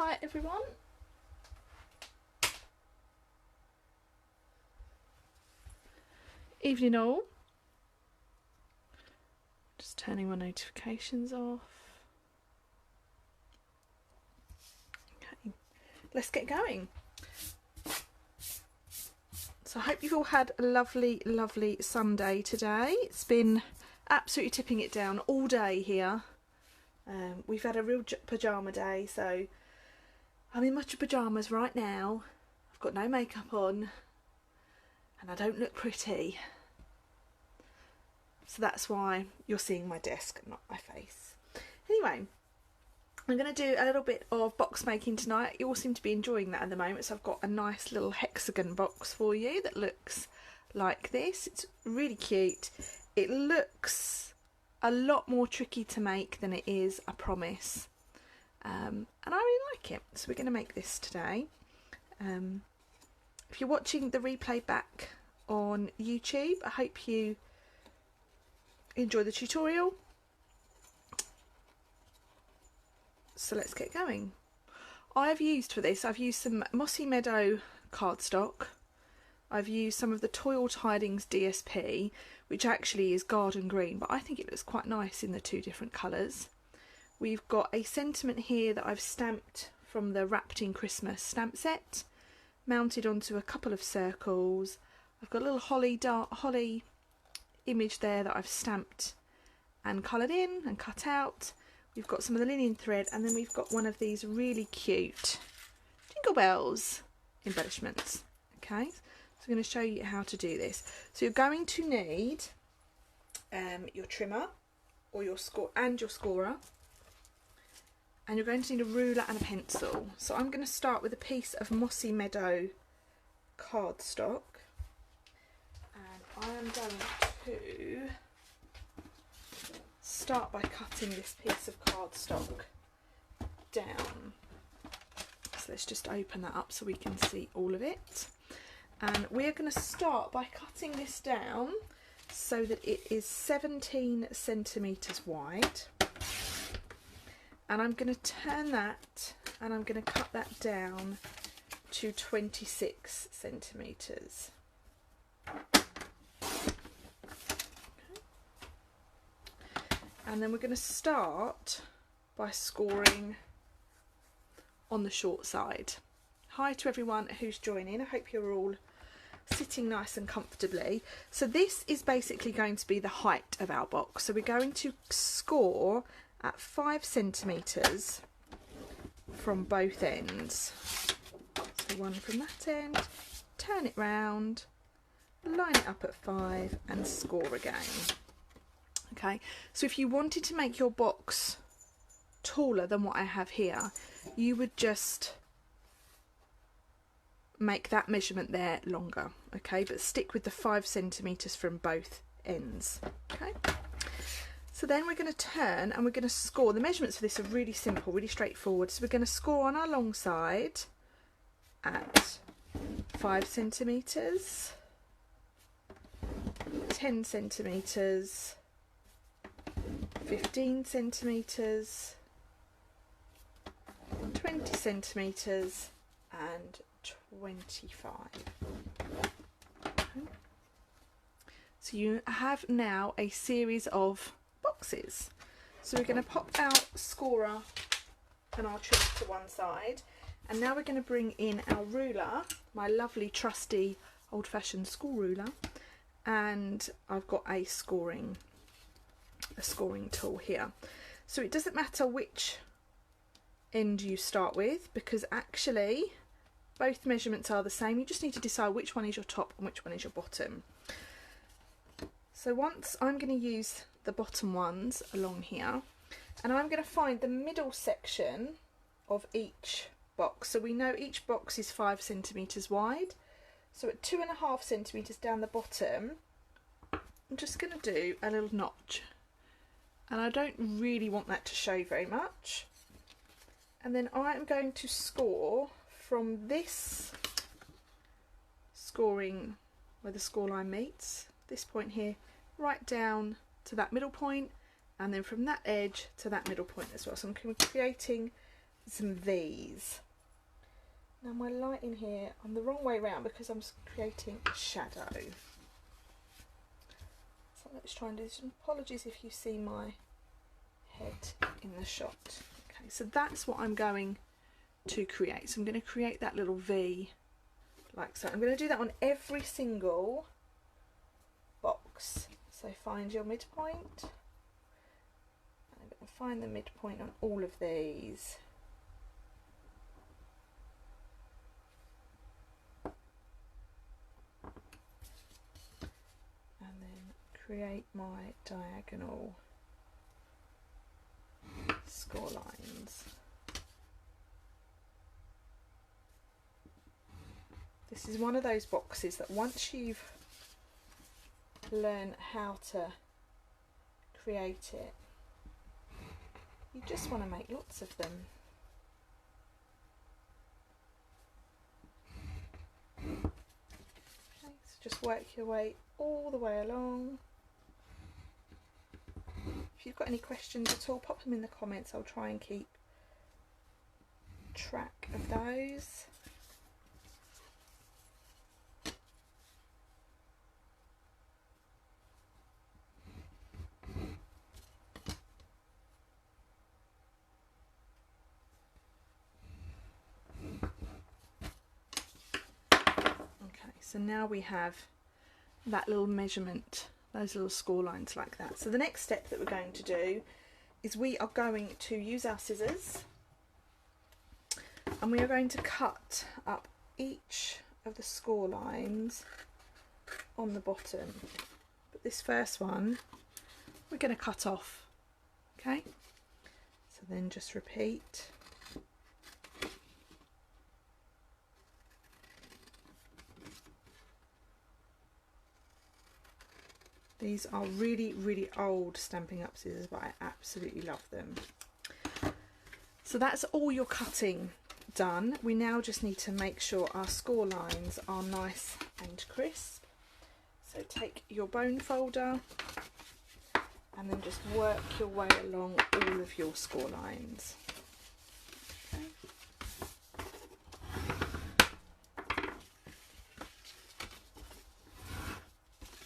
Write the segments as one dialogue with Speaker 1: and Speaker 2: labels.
Speaker 1: Hi everyone. Evening all. Just turning my notifications off. Okay, let's get going. So I hope you've all had a lovely, lovely Sunday today. It's been absolutely tipping it down all day here. We've had a real pyjama day, so I'm in my pyjamas right now. I've got no makeup on and I don't look pretty. So that's why you're seeing my desk, not my face. Anyway, I'm going to do a little bit of box making tonight. You all seem to be enjoying that at the moment. So I've got a nice little hexagon box for you that looks like this. It's really cute. It looks a lot more tricky to make than it is, I promise. And I really like it. So we're going to make this today. If you're watching the replay back on YouTube, I hope you enjoy the tutorial. So let's get going. I've used for this, I've used some mossy meadow cardstock. I've used some of the Toil Tidings DSP, which actually is garden green, but I think it looks quite nice in the two different colours. We've got a sentiment here that I've stamped from the Wrapped in Christmas stamp set, mounted onto a couple of circles. I've got a little holly image there that I've stamped and coloured in and cut out. We've got some of the linen thread, and then we've got one of these really cute Jingle Bells embellishments. Okay, so I'm going to show you how to do this. So you're going to need your trimmer or your scorer, and you're going to need a ruler and a pencil. So I'm going to start with a piece of mossy meadow cardstock, and I am going to start by cutting this piece of cardstock down. So let's just open that up so we can see all of it. And we're going to start by cutting this down so that it is 17 centimetres wide. And I'm going to turn that and I'm going to cut that down to 26 centimetres. And then we're going to start by scoring on the short side. Hi to everyone who's joining. I hope you're all sitting nice and comfortably. So this is basically going to be the height of our box. So we're going to score at 5 centimetres from both ends. So one from that end, turn it round, line it up at 5 and score again. Okay, so if you wanted to make your box taller than what I have here, you would just make that measurement there longer, okay, but stick with the 5 centimetres from both ends. Okay, so then we're going to turn and we're going to score. The measurements for this are really simple, really straightforward. So we're going to score on our long side at 5 centimetres, 10 centimetres, 15 centimetres, 20 centimetres and 25. So you have now a series of boxes. So we're going to pop our scorer and our trim to one side, and now we're going to bring in our ruler, my lovely trusty old-fashioned school ruler, and I've got a scoring tool here. So it doesn't matter which end you start with, because actually both measurements are the same. You just need to decide which one is your top and which one is your bottom. So once I'm going to use the bottom ones along here, and I'm going to find the middle section of each box. So we know each box is 5 centimetres wide. So at 2.5 centimetres down the bottom, I'm just going to do a little notch. And I don't really want that to show very much. And then I am going to score from this scoring where the score line meets, this point here, right down to that middle point, and then from that edge to that middle point as well. So I'm creating some V's. Now my lighting here, I'm the wrong way around because I'm creating a shadow. So let's try and do some, apologies if you see my head in the shot. Okay, so that's what I'm going to create. So I'm going to create that little V like so. I'm going to do that on every single box. So find your midpoint. I'm going to find the midpoint on all of these. And then create my diagonal score lines. This is one of those boxes that once you've learned how to create it, you just want to make lots of them. Okay, so just work your way all the way along. If you've got any questions at all, pop them in the comments. I'll try and keep track of those. So now we have that little measurement, those little score lines like that. So the next step that we're going to do is we are going to use our scissors and we are going to cut up each of the score lines on the bottom. But this first one we're going to cut off, okay? So then just repeat. These are really, really old Stampin' Up scissors, but I absolutely love them. So that's all your cutting done. We now just need to make sure our score lines are nice and crisp. So take your bone folder and then just work your way along all of your score lines. Okay.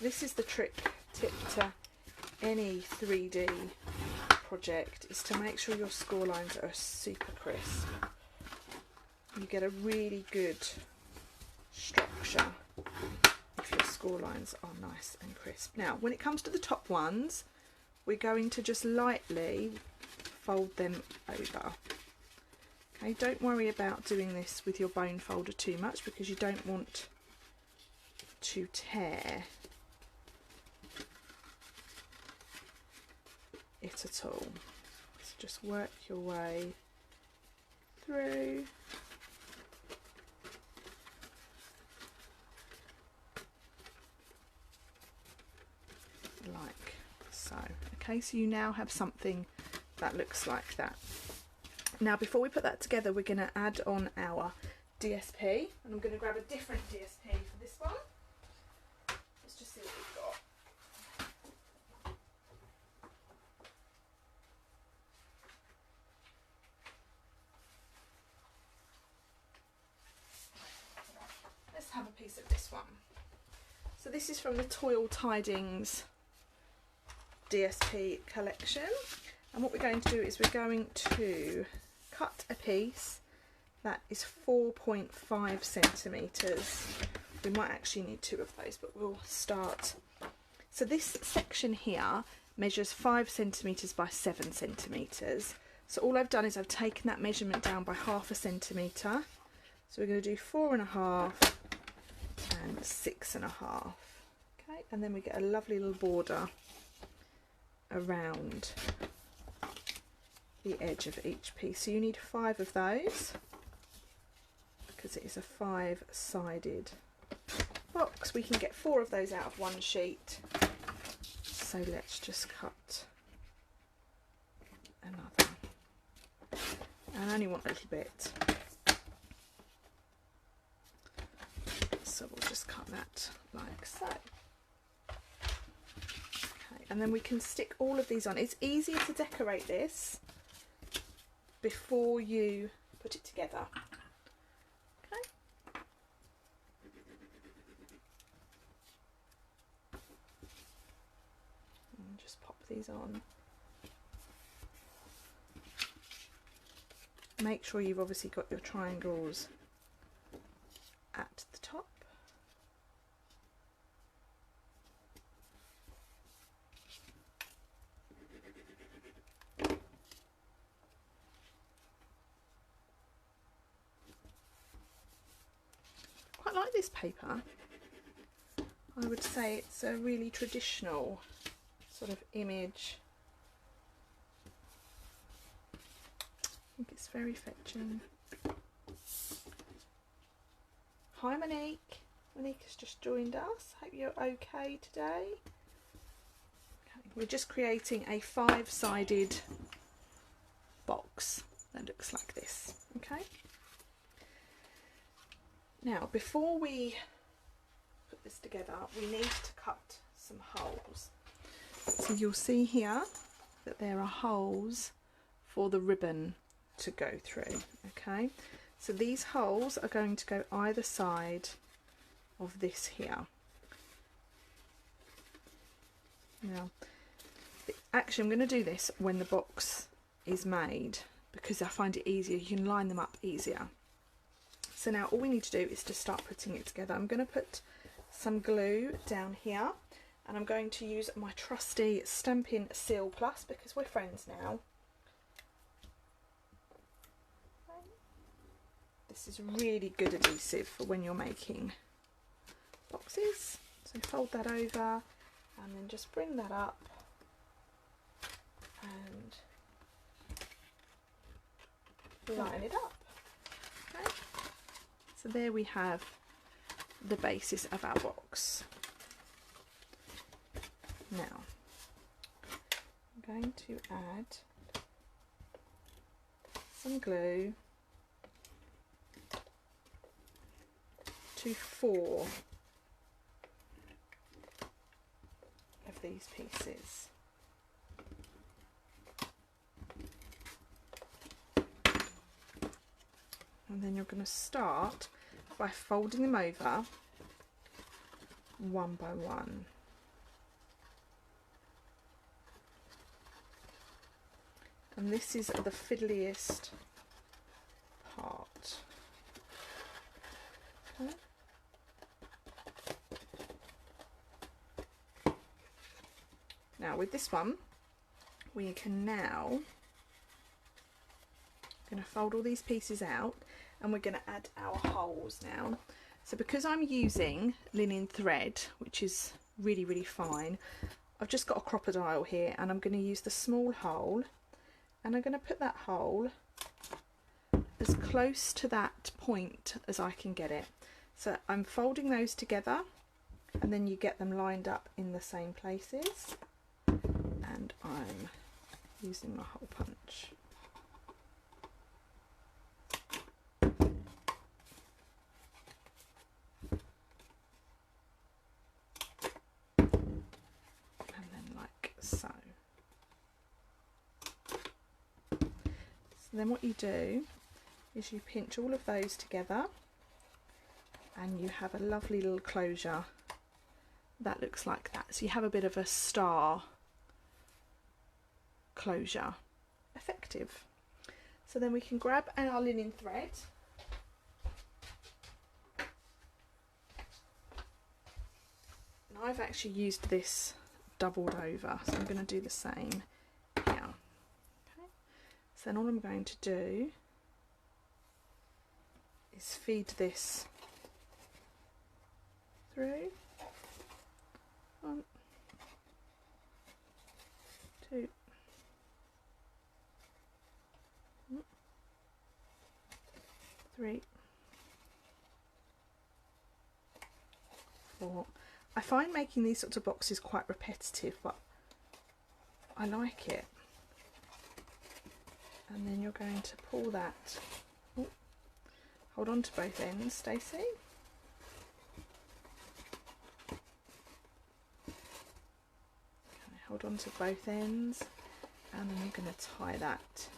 Speaker 1: This is the tip to any 3D project, is to make sure your score lines are super crisp. You get a really good structure if your score lines are nice and crisp. Now when it comes to the top ones, we're going to just lightly fold them over. Okay, don't worry about doing this with your bone folder too much because you don't want to tear it at all. So just work your way through. Like so. Okay, so you now have something that looks like that. Now before we put that together, we're going to add on our DSP, and I'm going to grab a different DSP for this one. Let's just see what we've got. Let's have a piece of this one. So this is from the Toil Tidings DSP collection, and what we're going to do is we're going to cut a piece that is 4.5 centimetres. We might actually need 2 of those, but we'll start. So this section here measures 5 centimetres by 7 centimetres. So all I've done is I've taken that measurement down by 0.5 centimetre. So we're going to do 4.5 and 6.5. Okay, and then we get a lovely little border around the edge of each piece. So you need 5 of those because it is a 5-sided box. We can get 4 of those out of one sheet. So let's just cut another. And I only want a little bit. So we'll just cut that like so. Okay, and then we can stick all of these on. It's easier to decorate this before you put it together. Okay. And just pop these on. Make sure you've obviously got your triangles at the top. Quite like this paper. I would say it's a really traditional sort of image. I think it's very fetching. Hi Monique. Monique has just joined us. Hope you're okay today. Okay, we're just creating a 5-sided box that looks like this. Okay. Now, before we put this together, we need to cut some holes. So you'll see here that there are holes for the ribbon to go through. Okay, so these holes are going to go either side of this here. Now, actually I'm going to do this when the box is made because I find it easier. You can line them up easier. So now all we need to do is to start putting it together. I'm going to put some glue down here and I'm going to use my trusty Stampin' Seal Plus because we're friends now. This is really good adhesive for when you're making boxes. So fold that over and then just bring that up and line it up. Okay. So there we have the basis of our box. Now I'm going to add some glue to 4 of these pieces. And then you're going to start by folding them over one by one. And this is the fiddliest part. Okay. Now with this one, we can now going to fold all these pieces out and we're going to add our holes now. So because I'm using linen thread, which is really, really fine, I've just got a crocodile here and I'm going to use the small hole and I'm going to put that hole as close to that point as I can get it. So I'm folding those together and then you get them lined up in the same places. And I'm using my hole punch. And then like so. So then what you do is you pinch all of those together and you have a lovely little closure that looks like that. So you have a bit of a star closure. Effective. So then we can grab our linen thread and I've actually used this doubled over, so I'm going to do the same here. Okay. So then all I'm going to do is feed this through. 1, 2, 3, 4. I find making these sorts of boxes quite repetitive, but I like it. And then you're going to pull that. Ooh, hold on to both ends, Stacey. Okay, hold on to both ends, and then you're going to tie that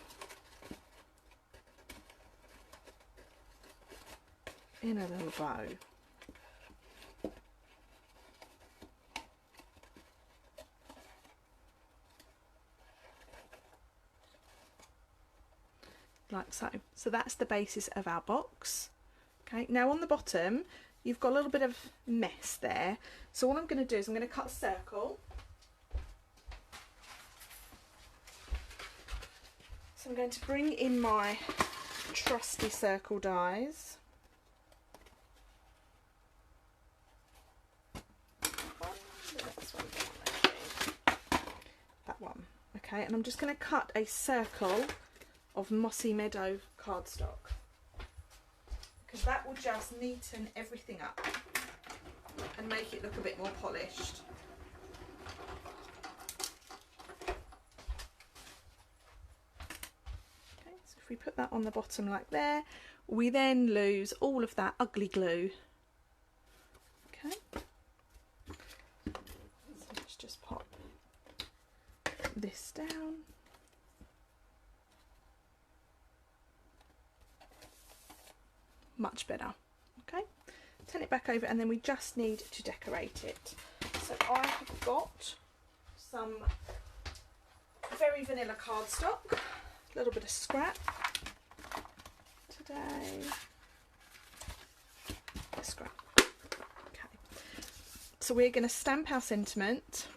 Speaker 1: in a little bow. Like so. So that's the basis of our box. Okay, now on the bottom you've got a little bit of mess there, so what I'm going to do is I'm going to cut a circle. So I'm going to bring in my trusty circle dies. That one. Okay, and I'm just going to cut a circle of mossy meadow cardstock, because that will just neaten everything up and make it look a bit more polished. Okay, so if we put that on the bottom like there, we then lose all of that ugly glue. Okay, so let's just pop this down. Much better. Okay, turn it back over, and then we just need to decorate it. So I have got some very vanilla cardstock, a little bit of scrap today. Scrap. Okay, so we're going to stamp our sentiment.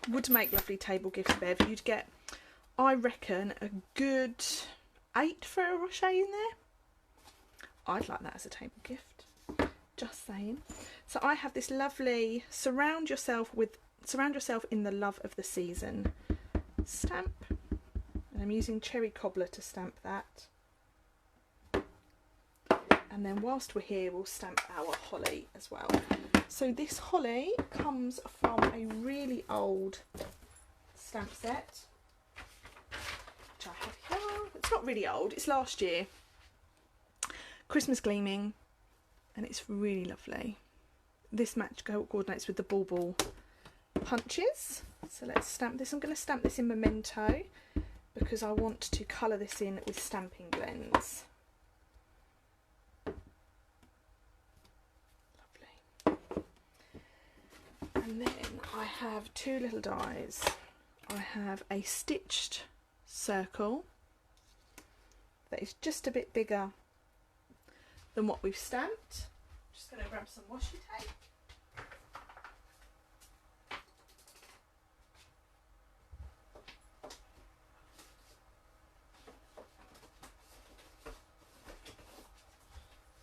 Speaker 1: Would make lovely table gifts, Bev. You'd get, I reckon, a good 8 Ferrero Rocher in there. I'd like that as a table gift, just saying. So I have this lovely surround yourself in the love of the season stamp, and I'm using cherry cobbler to stamp that. And then whilst we're here, we'll stamp our holly as well. So this holly comes from a really old stamp set, which I have here. It's not really old, it's last year. Christmas Gleaming, and it's really lovely. This match coordinates with the ball punches. So let's stamp this. I'm going to stamp this in Memento because I want to colour this in with Stampin' blends. Lovely. And then I have 2 little dies. I have a stitched circle that is just a bit bigger than what we've stamped. Just going to grab some washi tape.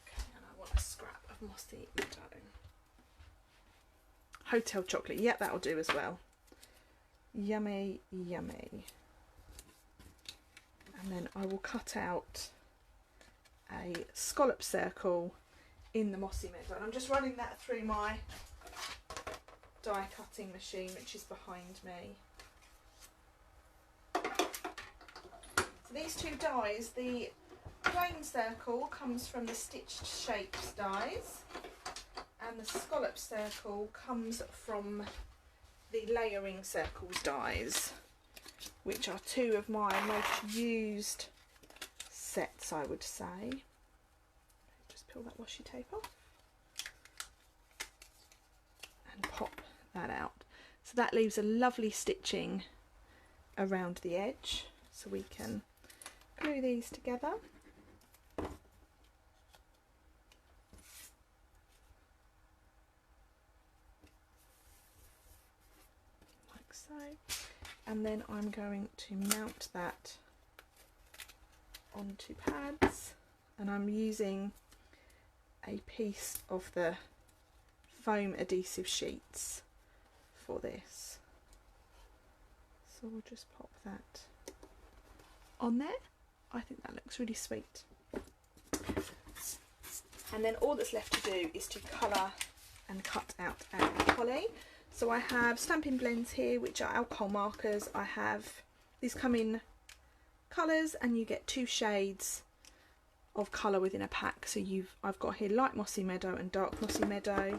Speaker 1: Okay, and I want a scrap of mossy meadow. Hotel chocolate, yeah, that'll do as well. Yummy, yummy. And then I will cut out a scallop circle in the mossy meadow, and I'm just running that through my die cutting machine, which is behind me. So these 2 dies, the plain circle comes from the Stitched Shapes dies, and the scallop circle comes from the Layering Circles dies, which are 2 of my most used sets, I would say. Just peel that washi tape off and pop that out. So that leaves a lovely stitching around the edge, so we can glue these together. Like so. And then I'm going to mount that onto pads, and I'm using a piece of the foam adhesive sheets for this. So we'll just pop that on there. I think that looks really sweet. And then all that's left to do is to colour and cut out our holly. So I have Stampin' blends here, which are alcohol markers. I have, these come in colours, and you get 2 shades of colour within a pack. So I've got here light mossy meadow and dark mossy meadow,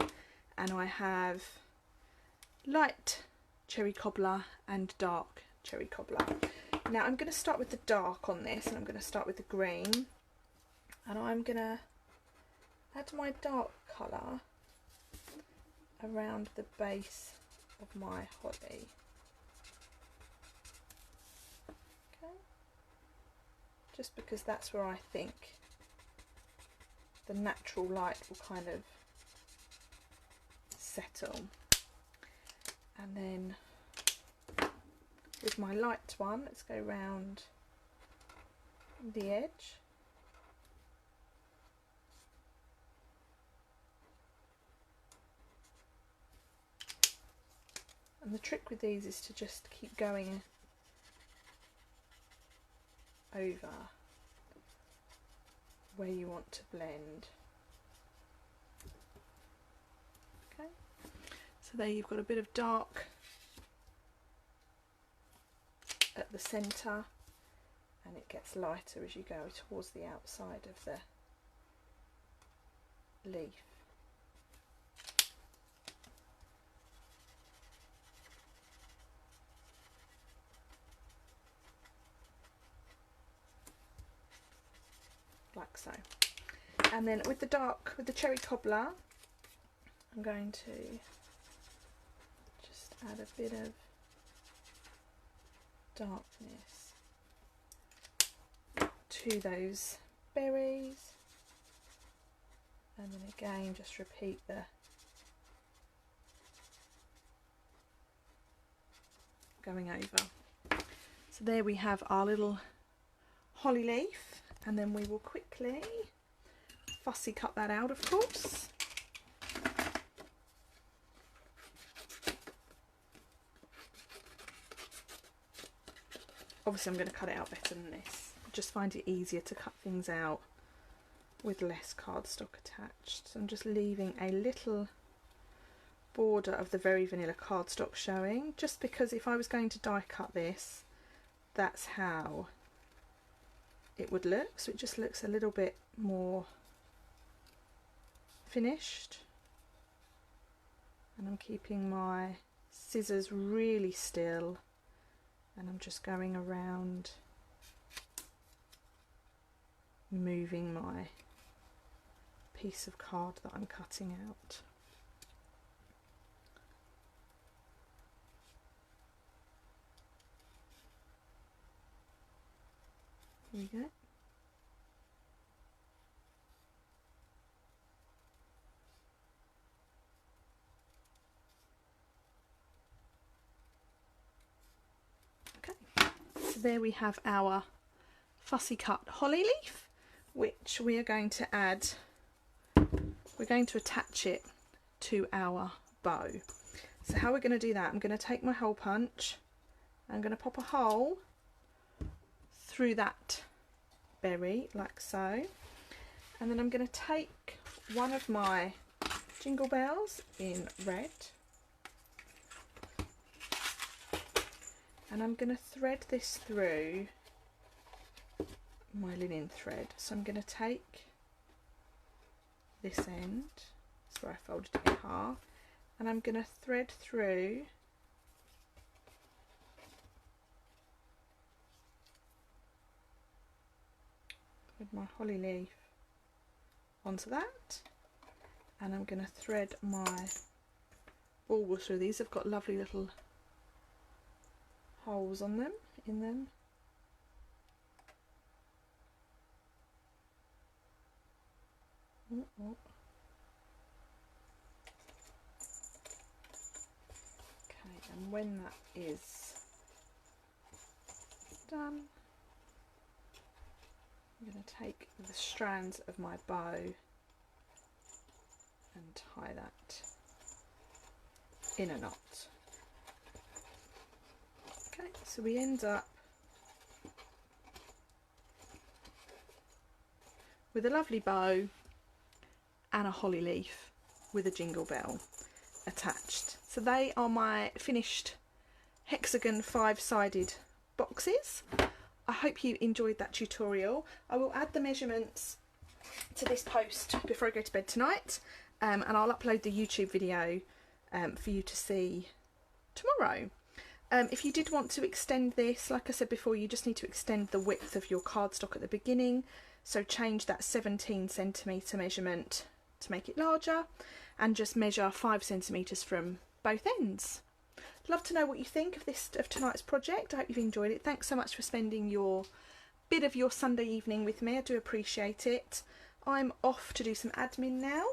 Speaker 1: and I have light cherry cobbler and dark cherry cobbler. Now I'm going to start with the dark on this, and I'm going to start with the green, and I'm going to add my dark colour around the base of my holly. Okay, just because that's where I think the natural light will kind of settle. And then with my light one, let's go round the edge. And the trick with these is to just keep going over where you want to blend. Okay, so there you've got a bit of dark at the centre, and it gets lighter as you go towards the outside of the leaf. Like so. And then with the cherry cobbler, I'm going to just add a bit of darkness to those berries, and then again just repeat the going over. So there we have our little holly leaf, and then we will quickly fussy cut that out, of course. Obviously I'm going to cut it out better than this. I just find it easier to cut things out with less cardstock attached. So I'm just leaving a little border of the very vanilla cardstock showing, just because if I was going to die cut this, that's how it would look. So it just looks a little bit more finished. And I'm keeping my scissors really still, and I'm just going around moving my piece of card that I'm cutting out. There we go. Okay, so there we have our fussy cut holly leaf, which we are going to add, we're going to attach it to our bow. So how we're going to do that, I'm going to take my hole punch, I'm going to pop a hole through that berry like so, and then I'm going to take one of my jingle bells in red, and I'm going to thread this through my linen thread. So I'm going to take this end, that's where I folded it in half, and I'm going to thread through with my holly leaf onto that, and I'm going to thread my bauble through. These have got lovely little holes on them, in them. Okay, and when that is done, I'm going to take the strands of my bow and tie that in a knot. Okay, so we end up with a lovely bow and a holly leaf with a jingle bell attached. So they are my finished Hexagon 5-sided boxes. I hope you enjoyed that tutorial. I will add the measurements to this post before I go to bed tonight, and I'll upload the YouTube video for you to see tomorrow. If you did want to extend this, like I said before, you just need to extend the width of your cardstock at the beginning. So change that 17 centimetre measurement to make it larger, and just measure 5 centimetres from both ends. Love to know what you think of tonight's project. I hope you've enjoyed it. Thanks so much for spending your bit of your Sunday evening with me. I do appreciate it. I'm off to do some admin now.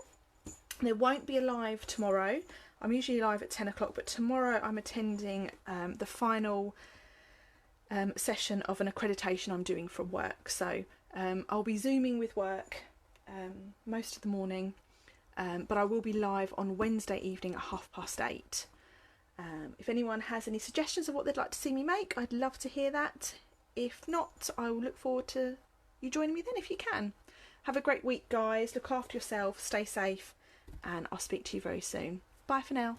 Speaker 1: There won't be a live tomorrow. I'm usually live at 10 o'clock, but tomorrow I'm attending the final session of an accreditation I'm doing from work. So I'll be Zooming with work most of the morning, but I will be live on Wednesday evening at 8:30. If anyone has any suggestions of what they'd like to see me make, I'd love to hear that. If not, I will look forward to you joining me then if you can. Have a great week, guys. Look after yourself, stay safe, and I'll speak to you very soon. Bye for now.